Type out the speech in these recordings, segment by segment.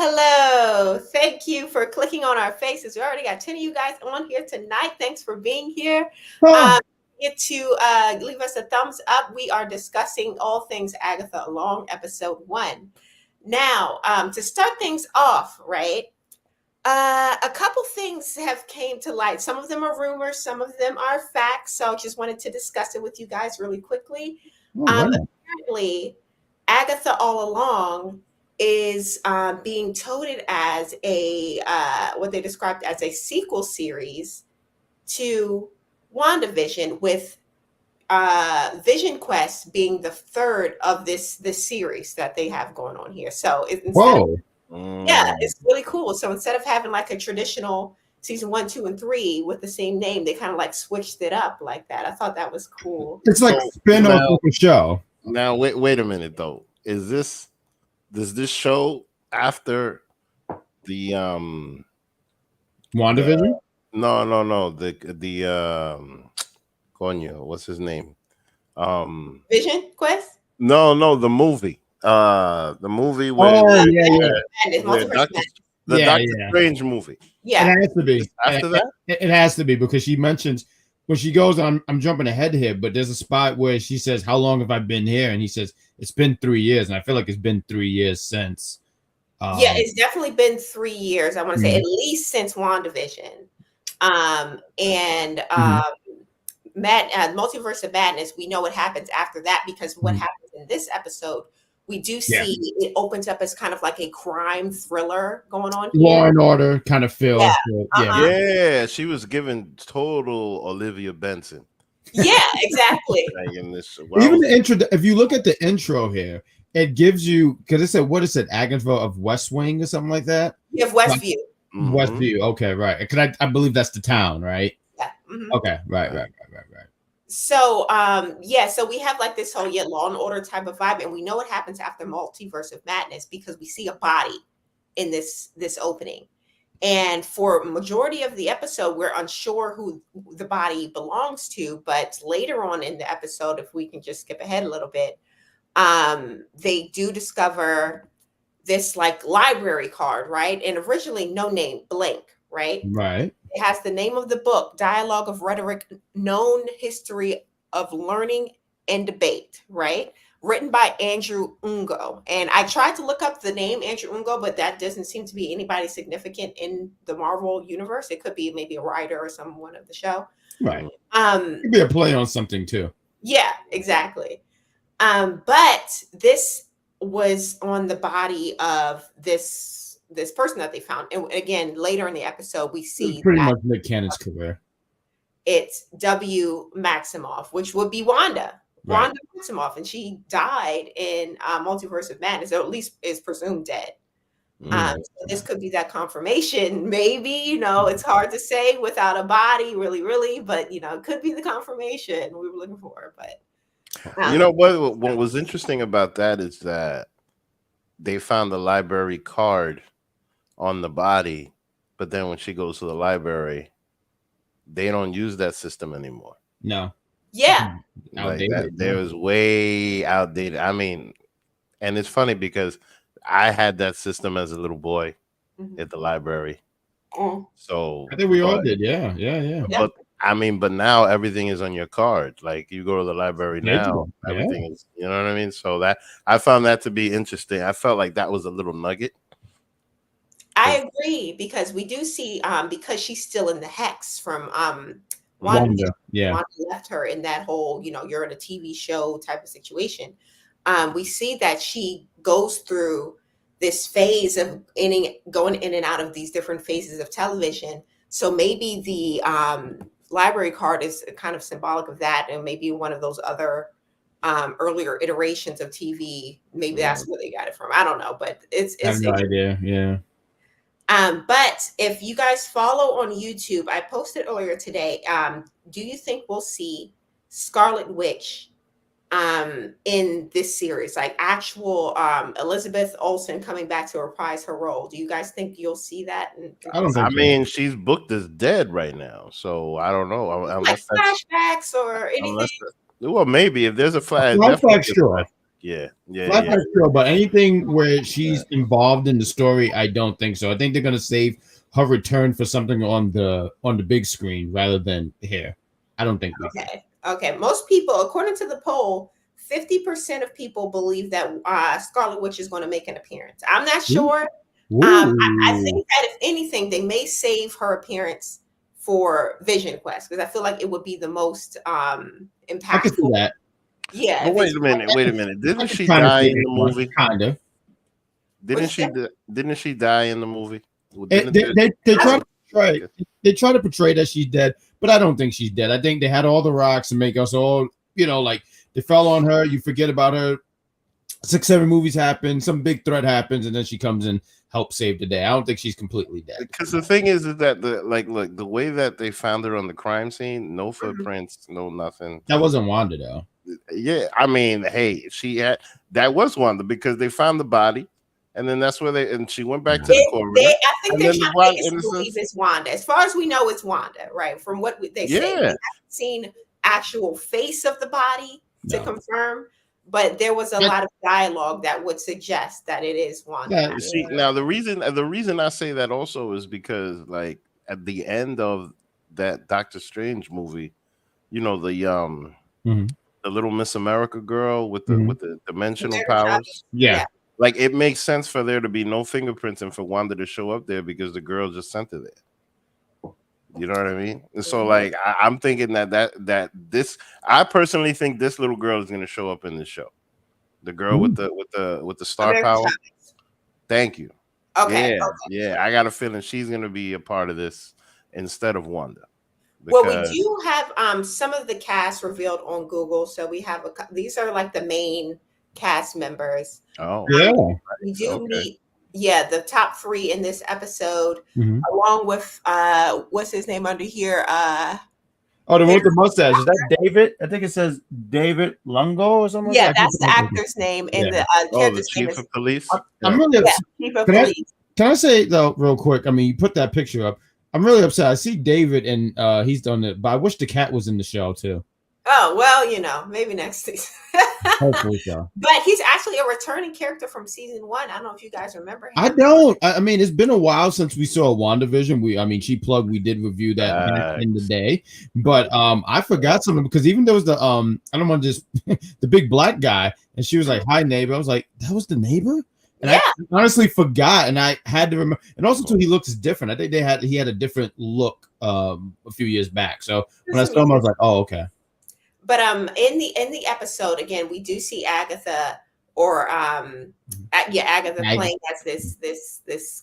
Hello. Thank you for clicking on our faces. We already got 10 of you guys on here tonight. Thanks for being here. Get to leave us a thumbs up. We are discussing all things Agatha along episode 1. Now, to start things off, right? A couple things have came to light. Some of them are rumors, some of them are facts. So just wanted to discuss it with you guys really quickly. Apparently, Agatha all along is being touted as a what they described as a sequel series to WandaVision, with Vision Quest being the third of this series that they have going on here. So it's really cool. So instead of having like a traditional season 1, 2, and 3 with the same name, they kind of like switched it up like that. I thought that was cool. It's like spin-off of the show. Now wait a minute though. Does this show after the WandaVision? No. The Coño, what's his name? Vision Quest? No, the movie. The movie with the Doctor Strange movie. Yeah. It has to be. After that? It has to be, because she mentions when she goes on, I'm jumping ahead here, but there's a spot where she says, "How long have I been here?" And he says, "It's been 3 years." And I feel like it's been 3 years since. It's definitely been 3 years. I want to say at least since WandaVision. Multiverse of Madness, we know what happens after that, because what happens in this episode, we do see it opens up as kind of like a crime thriller going on here. Law and Order kind of feel. Yeah, she was given total Olivia Benson. Yeah, exactly. Even the intro, if you look at the intro here, it gives you, because it said, what is it, Agatha of West Wing or something like that? You have Westview. Westview, okay, right. Because I believe that's the town, right? Yeah. Okay, right. So, so we have like this whole Law and Order type of vibe, and we know what happens after Multiverse of Madness because we see a body in this opening. And for majority of the episode, we're unsure who the body belongs to, but later on in the episode, if we can just skip ahead a little bit, they do discover this like library card, right? And originally no name, blank, right? Right. It has the name of the book, Dialogue of Rhetoric, Known History of Learning and Debate, right? Written by Andrew Ungo. And I tried to look up the name Andrew Ungo, but that doesn't seem to be anybody significant in the Marvel universe. It could be maybe a writer or someone of the show. Right. It could be a play on something too. Yeah, exactly. But this was on the body of this person that they found. And again, later in the episode, we see it's pretty much Nick Cannon's career. It's W. Maximoff, which would be Wanda. Right. Wanda Maximoff, and she died in Multiverse of Madness, or at least is presumed dead. So this could be that confirmation. Maybe, it's hard to say without a body, really, but it could be the confirmation we were looking for. But what was interesting about that is that they found the library card on the body, but then when she goes to the library, they don't use that system anymore. No. Yeah. Like that was way outdated. I mean, and it's funny because I had that system as a little boy at the library. So I think we all did. Yeah. But now everything is on your card. Like you go to the library now, everything is, you know what I mean? So that I found that to be interesting. I felt like that was a little nugget. I agree, because we do see because she's still in the hex from Wanda. Wanda left her in that whole, you're in a TV show type of situation. We see that she goes through this phase of going in and out of these different phases of television. So maybe the library card is kind of symbolic of that, and maybe one of those other earlier iterations of TV. Maybe that's where they got it from. I don't know, but it's I have no idea. Yeah. But if you guys follow on YouTube, I posted earlier today, do you think we'll see Scarlet Witch in this series, like actual Elizabeth Olsen coming back to reprise her role. Do you guys think you'll see that? I don't I think so. mean, she's booked as dead right now, so I don't know Like unless that's flashbacks or anything. well, maybe if there's a flash, Flashback, sure. yeah. Flashback, sure, but anything where she's involved in the story, I don't think so. I think they're gonna save her return for something on the big screen rather than here. I don't think. Okay. Most people, according to the poll, 50% of people believe that Scarlet Witch is going to make an appearance. I'm not sure. I think that if anything, they may save her appearance for Vision Quest because I feel like it would be the most impactful. I can see that. Yeah. But wait a minute. Didn't she die in the movie? Kind of. Didn't she die in the movie? They try to portray that she's dead, but I don't think she's dead. I think they had all the rocks and make us all, like they fell on her. You forget about her. 6-7 movies happen. Some big threat happens, and then she comes and helps save the day. I don't think she's completely dead. Because the thing is that look, the way that they found her on the crime scene, no footprints, no nothing. That wasn't Wanda though. Yeah, I mean, hey, that was Wanda because they found the body. And then that's where she went back to the coroner. I think they're trying to make us believe it's Wanda. As far as we know, it's Wanda, right? From what they say. We haven't seen actual face of the body to confirm, but there was a lot of dialogue that would suggest that it is Wanda. See, now the reason I say that also is because like at the end of that Doctor Strange movie, the little Miss America girl with the dimensional powers. Yeah. Like it makes sense for there to be no fingerprints and for Wanda to show up there because the girl just sent her there. You know what I mean? And so like I'm thinking that this, I personally think this little girl is going to show up in the show. The girl with the star power. Thank you. Okay. Yeah. I got a feeling she's going to be a part of this instead of Wanda. Well, we do have some of the cast revealed on Google. So we have these are like the main cast members. Oh, yeah. We do meet, the top 3 in this episode, along with what's his name under here? The one with the mustache. Is that David? I think it says David Lungo or something. Yeah, that's the actor's name, and the character's name chief of police. I'm really upset. Chief of police. Can I say though, real quick? I mean, you put that picture up. I'm really upset. I see David, and he's done it, but I wish the cat was in the show too. Oh, well, maybe next season. Hopefully so. But he's actually a returning character from season 1. I don't know if you guys remember him. I don't. I mean, it's been a while since we saw WandaVision. We did review that back in the day. But I forgot something because even there was the I don't want to just the big black guy, and she was like, "Hi, neighbor." I was like, "That was the neighbor?" And I honestly forgot, and I had to remember. And also, too, he looks different. I think he had a different look a few years back. So when I saw him, I was like, "Oh, okay." But in the episode again, we do see Agatha Agatha playing as this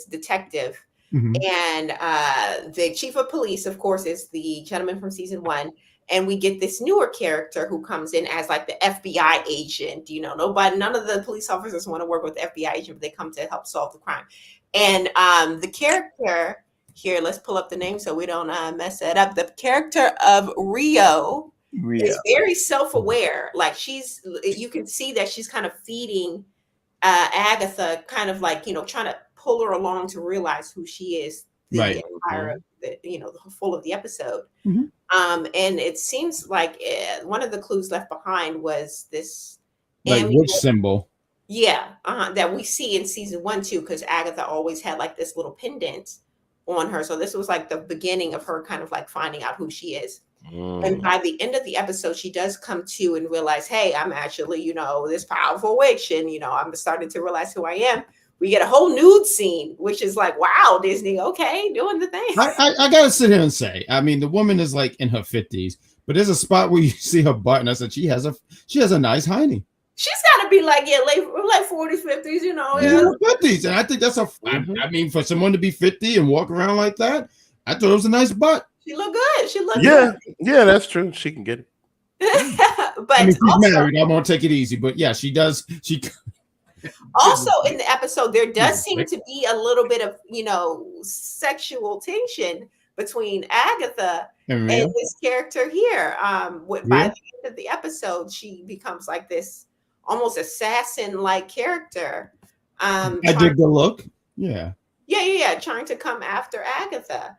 detective, and the chief of police, of course, is the gentleman from season 1, and we get this newer character who comes in as like the FBI agent. None of the police officers want to work with the FBI agent, but they come to help solve the crime. And the character here, let's pull up the name so we don't mess that up. The character of Rio is very self-aware. Like you can see that she's kind of feeding Agatha, kind of like, trying to pull her along to realize who she is. The full of the episode. And it seems like one of the clues left behind was this witch symbol. Yeah, that we see in season 1 too, because Agatha always had like this little pendant on her. So this was like the beginning of her kind of like finding out who she is. And by the end of the episode, she does come to and realize, hey, I'm actually, this powerful witch. And, I'm starting to realize who I am. We get a whole nude scene, which is like, wow, Disney, okay, doing the thing. I got to sit here and say, I mean, the woman is like in her 50s, but there's a spot where you see her butt, and I said, she has a nice hiney. She's got to be like, late 40s, 50s, Yeah, 50s. And I think that's I mean, for someone to be 50 and walk around like that, I thought it was a nice butt. She looked good. Good. Yeah, that's true. She can get it. But she's married. I'm gonna take it easy. But yeah, she does. She also in the episode, there does seem to be a little bit of sexual tension between Agatha And And real? this character here, by Yeah. the end of the episode, she becomes like this almost assassin-like character. I Trying, dig the look. Yeah. trying to come after Agatha.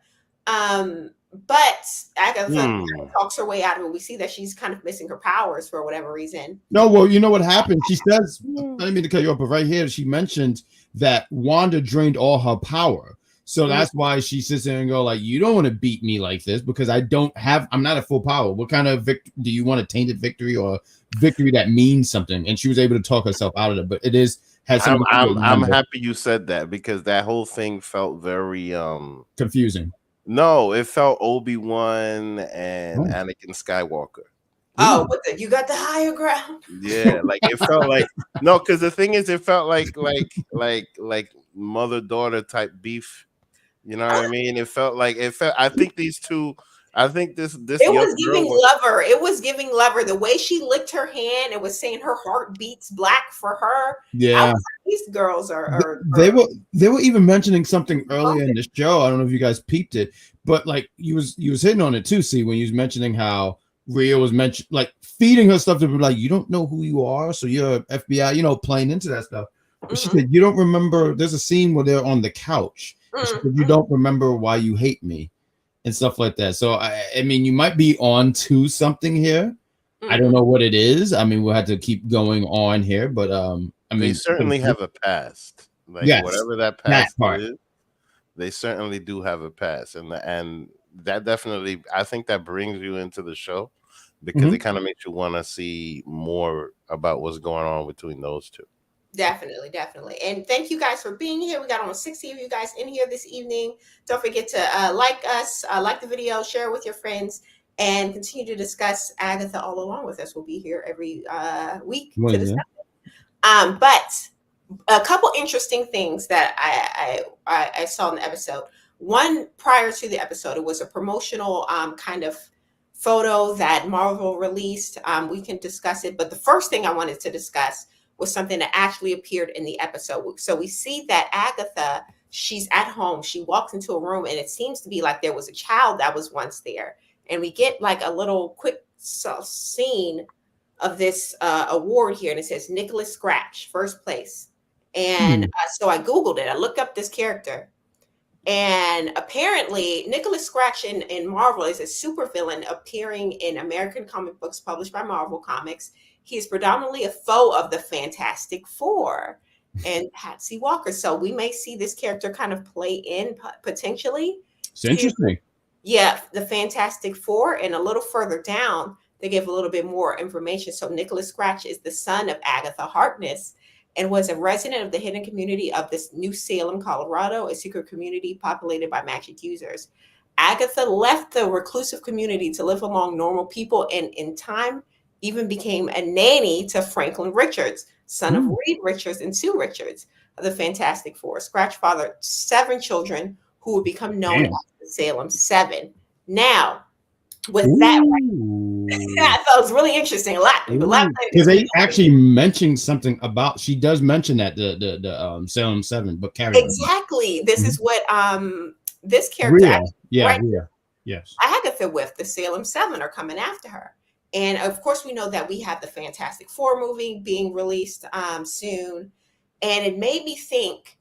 But Agatha kind Hmm. of talks her way out of it. We see that she's kind of missing her powers for whatever reason. No, well, you know what happened? She says, I didn't mean to cut you off, but right here, she mentioned that Wanda drained all her power. So that's why she sits there and go like, you don't want to beat me like this because I'm not at full power. What kind of victory do you want? A tainted victory or victory that means something? And she was able to talk herself out of it, but I'm happy you said that because that whole thing felt very confusing. No, it felt Obi-Wan and Anakin Skywalker. Oh, you got the higher ground. Yeah, like it felt like no, because the thing is, it felt like mother-daughter type beef. You know what I mean? It felt. I think these two. I think this. It was giving lover. It was giving lover. The way she licked her hand, it was saying her heart beats black for her. Yeah, these girls are. They were even mentioning something earlier in the show. I don't know if you guys peeped it, but like you was hitting on it too. See, when you was mentioning how Rhea was like feeding her stuff to be like, you don't know who you are, so you're FBI. Playing into that stuff. She said, you don't remember. There's a scene where they're on the couch. She said, you don't remember why you hate me. And stuff like that. So I mean, you might be on to something here. I don't know what it is. I mean, we'll have to keep going on here, but I mean, they certainly have a past. Like whatever that past is, they certainly do have a past, and that definitely, I think that brings you into the show because it kind of makes you want to see more about what's going on between those two. Definitely. And thank you guys for being here. We got almost 60 of you guys in here this evening. Don't forget to like us, like the video, share it with your friends, and continue to discuss Agatha all along with us. We'll be here every week to discuss it. But a couple interesting things that I saw in the episode. One, prior to the episode, it was a promotional kind of photo that Marvel released. We can discuss it. But the first thing I wanted to discuss was something that actually appeared in the episode. So we see that Agatha, she's at home. She walks into a room and it seems to be like there was a child that was once there. And we get like a little quick scene of this award here. And it says Nicholas Scratch, first place. And so I Googled it. I looked up this character. And apparently Nicholas Scratch in Marvel is a supervillain appearing in American comic books published by Marvel Comics. He is predominantly a foe of the Fantastic Four and Patsy Walker. So we may see this character kind of play in potentially. It's interesting. Yeah, the Fantastic Four. And a little further down, they give a little bit more information. So Nicholas Scratch is the son of Agatha Harkness and was a resident of the hidden community of this New Salem, Colorado, a secret community populated by magic users. Agatha left the reclusive community to live among normal people and in time even became a nanny to Franklin Richards, son of Reed Richards and Sue Richards of the Fantastic Four. Scratch fathered 7 children who would become known as the Salem 7. Now, with that, I thought it was really interesting. A lot because they actually mentioned something about. She does mention that the Salem 7, but exactly. This is what this character, Rhea. Yes, Agatha with the Salem 7 are coming after her. And of course, we know that we have the Fantastic Four movie being released soon. And it made me think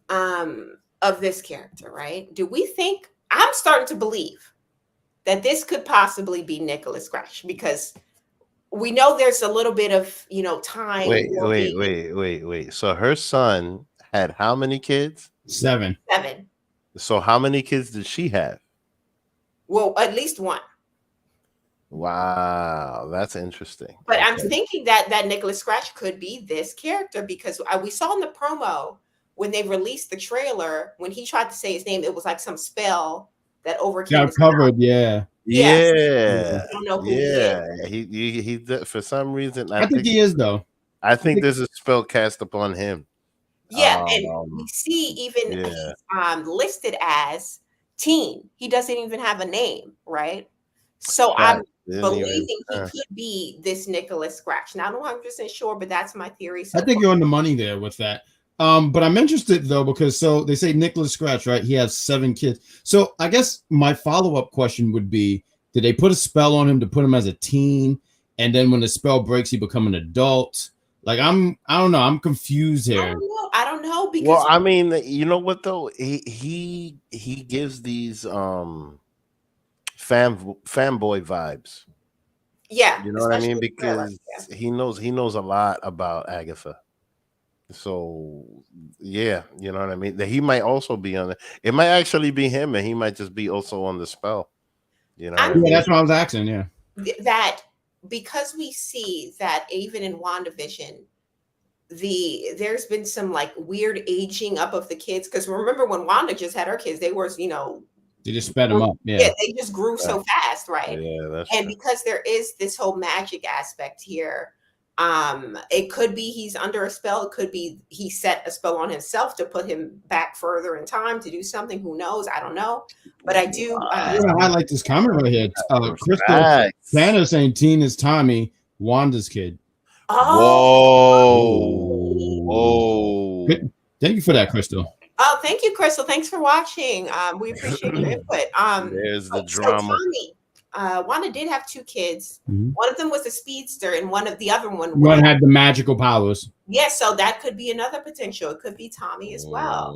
of this character, right? Do we think, I'm starting to believe that this could possibly be Nicholas Scratch because we know there's a little bit of, time. Wait. So her son had how many kids? 7. So how many kids did she have? Well, at least 1. Wow, that's interesting. But I'm thinking that Nicholas Scratch could be this character because we saw in the promo when they released the trailer, when he tried to say his name, it was like some spell that overcame his covered. mouth. Yeah. I don't know who he for some reason. I think he is though. I think there's a spell cast upon him. Yeah, and we see even he's listed as teen. He doesn't even have a name, right? So I'm believing he could be this Nicholas Scratch. Now, I'm not 100% sure, but that's my theory. I think you're on the money there with that. But I'm interested though, because so they say Nicholas Scratch, right? He has 7 kids. So I guess my follow-up question would be, Did they put a spell on him to put him as a teen, and then when the spell breaks, he become an adult? Like I don't know. I'm confused here. I don't know because Well, I mean, you know what though? He gives these fanboy vibes. Yeah, You know what I mean? Because he knows a lot about Agatha. So yeah, you know what I mean? That he might also be on it might actually be him, and he might just be also on the spell. You know, that's what I was asking. Yeah, that because we see that even in WandaVision, there's been some like weird aging up of the kids. Because remember when Wanda just had her kids, they were they just sped them up. Yeah, they just grew so fast, right? Yeah, that's and true. Because there is this whole magic aspect here. It could be he's under a spell. It could be he set a spell on himself to put him back further in time to do something. Who knows? I don't know. But I do. I want to highlight this comment right here. Crystal Tanner saying teen is Tommy, Wanda's kid. Oh. Whoa. Good. Thank you for that, Crystal. Oh, thank you, Crystal. Thanks for watching. We appreciate your input. There's the drama. Tommy, Wanda did have two kids. One of them was a speedster, and one had the magical powers. Yeah, so that could be another potential. It could be Tommy as well.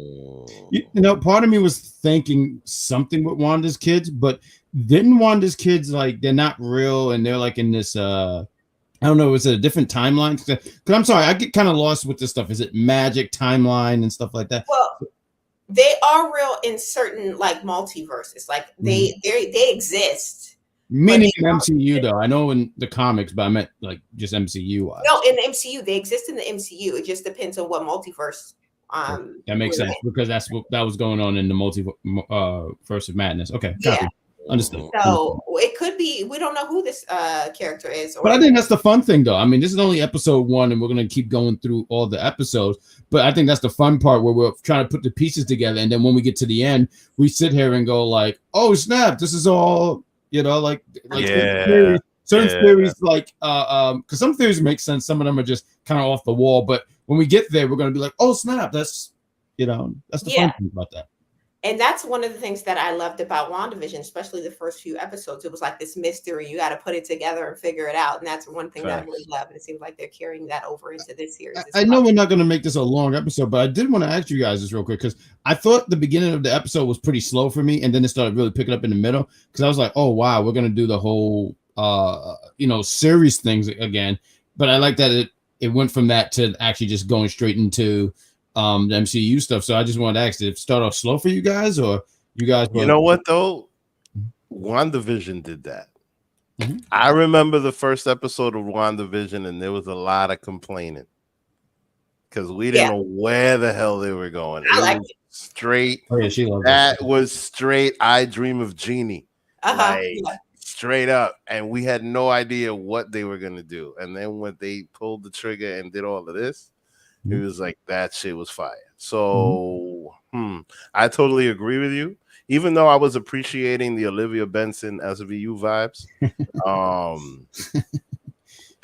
You know, part of me was thinking something with Wanda's kids, but didn't Wanda's kids like they're not real and they're like in this I don't know, is it a different timeline? Because I'm sorry, I get kind of lost with this stuff. Is it magic timeline and stuff like that? Well, they are real in certain like multiverses. Like they exist. Meaning in MCU though. I know in the comics, but I meant like just MCU. No, in the MCU, they exist in the MCU. It just depends on what multiverse. That makes sense because that's what that was going on in the multiverse of madness. Okay, yeah. Copy. Understood. So it could be, we don't know who this character is. But I think that's the fun thing, though. I mean, this is only episode 1, and we're going to keep going through all the episodes. But I think that's the fun part where we're trying to put the pieces together. And then when we get to the end, we sit here and go like, oh, snap, this is all, like yeah. certain theories, like, because some theories make sense. Some of them are just kind of off the wall. But when we get there, we're going to be like, oh, snap, that's the fun thing about that. And that's one of the things that I loved about WandaVision, especially the first few episodes. It was like this mystery. You got to put it together and figure it out. And that's one thing that I really love. And it seems like they're carrying that over into this series. I know we're not going to make this a long episode, but I did want to ask you guys this real quick because I thought the beginning of the episode was pretty slow for me. And then it started really picking up in the middle because I was like, oh, wow, we're going to do the whole, series things again. But I like that it went from that to actually just going straight into the MCU stuff. So I just wanted to ask, did it start off slow for you guys, or you guys were... You know what though? WandaVision did that. I remember the first episode of WandaVision, and there was a lot of complaining because we didn't know where the hell they were going. I like it. Straight. Oh yeah, she loved that. Was straight. I Dream of Jeannie. Straight up, and we had no idea what they were gonna do. And then when they pulled the trigger and did all of this, it was like that shit was fire. So I totally agree with you. Even though I was appreciating the Olivia Benson SVU vibes.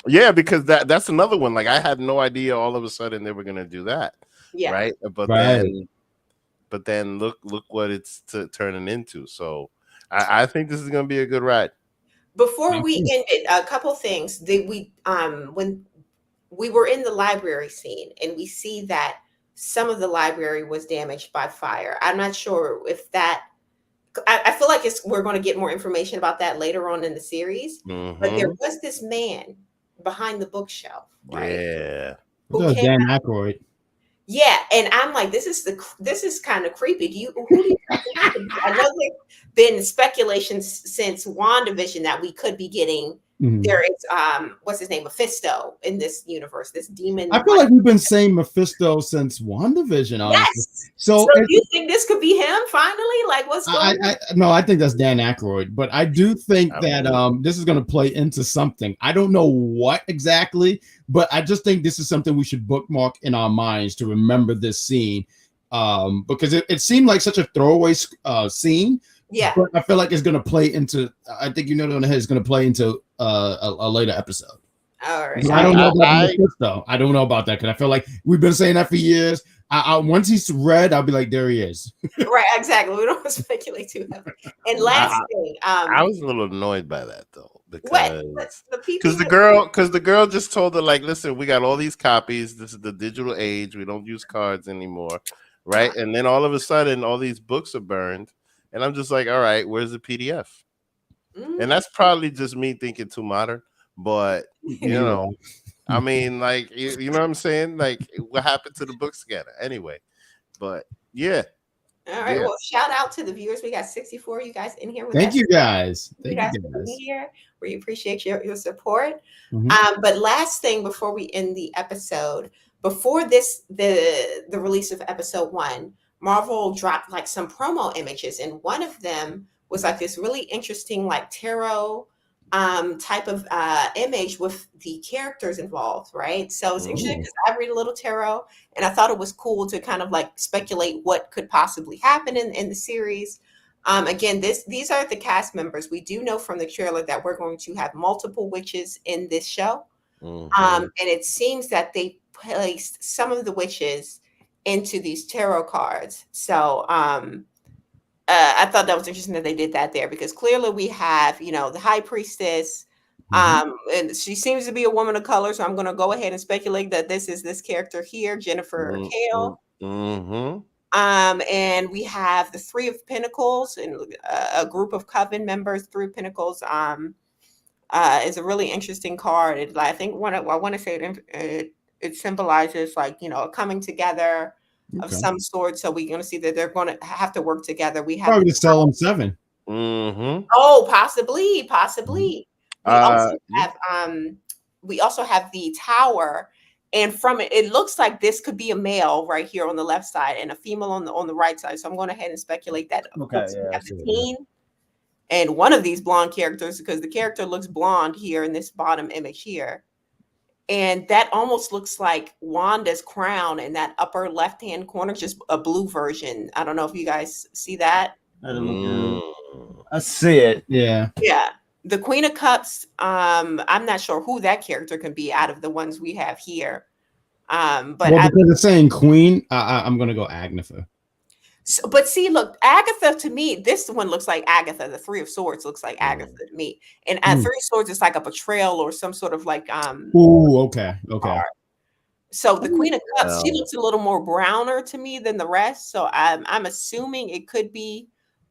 Yeah, because that's another one. Like I had no idea all of a sudden they were gonna do that. Yeah. Right. But then look what it's turning into. So I think this is gonna be a good ride. Before we end it, a couple things. When we were in the library scene and we see that some of the library was damaged by fire. I'm not sure if that, I feel like we're going to get more information about that later on in the series, but there was this man behind the bookshelf, right? Yeah. Dan Aykroyd. Yeah, and I'm like, this is kind of creepy. Who do you I know there's been speculations since WandaVision that we could be getting. There is what's his name, Mephisto in this universe, this demon. I feel like we've been saying Mephisto since WandaVision, honestly. Yes. So do you think this could be him finally? Like what's going on? No, I think that's Dan Aykroyd, but I do think that this is going to play into something. I don't know what exactly, but I just think this is something we should bookmark in our minds to remember this scene, because it seemed like such a throwaway scene. Yeah, but I feel like it's going to play into. I think you know on the head. It's going to play into a later episode. All right. I don't know about Mephisto. I don't know about that because I feel like we've been saying that for years. once he's read, I'll be like, there he is. Right, exactly. We don't want to speculate too heavily. And last thing, I was a little annoyed by that though, what the people because the girl just told her, like, listen, we got all these copies. This is the digital age. We don't use cards anymore, right? And then all of a sudden, all these books are burned, and I'm just like, all right, where's the PDF? And that's probably just me thinking too modern, but you know, I mean, like, you know what I'm saying? Like, what happened to the book scanner anyway? But yeah. All right. Well, shout out to the viewers. We got 64 of you guys in here with Thank us. you guys. Thank you guys for being here. We appreciate your support. Mm-hmm. But last thing before we end the episode, before this, the release of episode 1, Marvel dropped like some promo images, and one of them was like this really interesting like tarot type of image with the characters involved, right? So it's interesting because I read a little tarot, and I thought it was cool to kind of like speculate what could possibly happen in the series. Again, these are the cast members. We do know from the trailer that we're going to have multiple witches in this show, and it seems that they placed some of the witches into these tarot cards. So I thought that was interesting that they did that there, because clearly we have, you know, the high priestess, and she seems to be a woman of color. So I'm going to go ahead and speculate that this is this character here, Jennifer Kale. And we have the Three of Pentacles, and a group of coven members. Three of Pentacles is a really interesting card. I think I want to say it symbolizes, like, you know, a coming together of some sort. So we're going to see that they're going to have to work together. We have probably to sell them 7. Oh, possibly. We also have the Tower, and from it looks like this could be a male right here on the left side and a female on the right side. So I'm going ahead and speculate that. Okay, We have the teen and one of these blonde characters, because the character looks blonde here in this bottom image here. And that almost looks like Wanda's crown in that upper left-hand corner, just a blue version. I don't know if you guys see that. I see it. Yeah. Yeah. The Queen of Cups, I'm not sure who that character can be out of the ones we have here. But because it's saying Queen, I'm going to go Agatha. So, but see, look, Agatha, to me, this one looks like Agatha. The Three of Swords looks like Agatha to me. And at Three of Swords, it's like a betrayal or some sort of like okay. So the Queen of Cups, she looks a little more browner to me than the rest. So I'm assuming it could be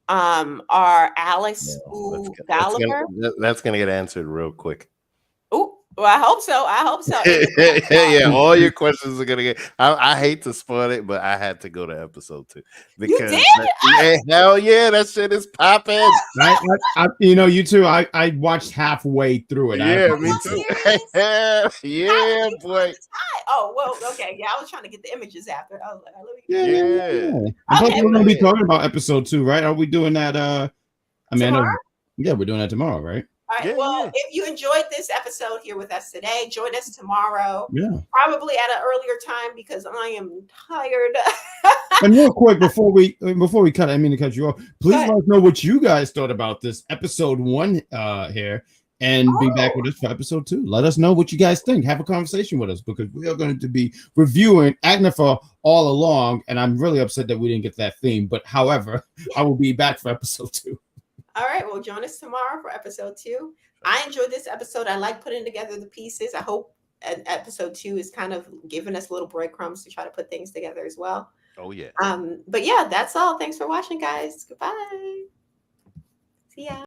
our Alice Gallagher. That's gonna get answered real quick. Oh, well, I hope so. Yeah, all your questions are gonna get. I hate to spoil it, but I had to go to episode 2 because hell yeah, that shit is popping. You know, you too. I watched halfway through it. Yeah, me too. Yeah, boy. Oh well, okay. Yeah, I was trying to get the images after. I was like, we're gonna be talking about episode 2, right? Are we doing that? Tomorrow? We're doing that tomorrow, right? All right. If you enjoyed this episode here with us today, join us tomorrow. Yeah. Probably at an earlier time because I am tired. And real quick, before we cut, I mean to cut you off. Please let us know what you guys thought about this episode 1 here, and be back with us for episode 2. Let us know what you guys think. Have a conversation with us, because we are going to be reviewing Agatha all along, and I'm really upset that we didn't get that theme. But however, I will be back for episode 2. All right, well, join us tomorrow for episode 2. I enjoyed this episode. I like putting together the pieces. I hope episode 2 is kind of giving us little breadcrumbs to try to put things together as well. Oh yeah. But yeah, that's all. Thanks for watching, guys. Goodbye. See ya.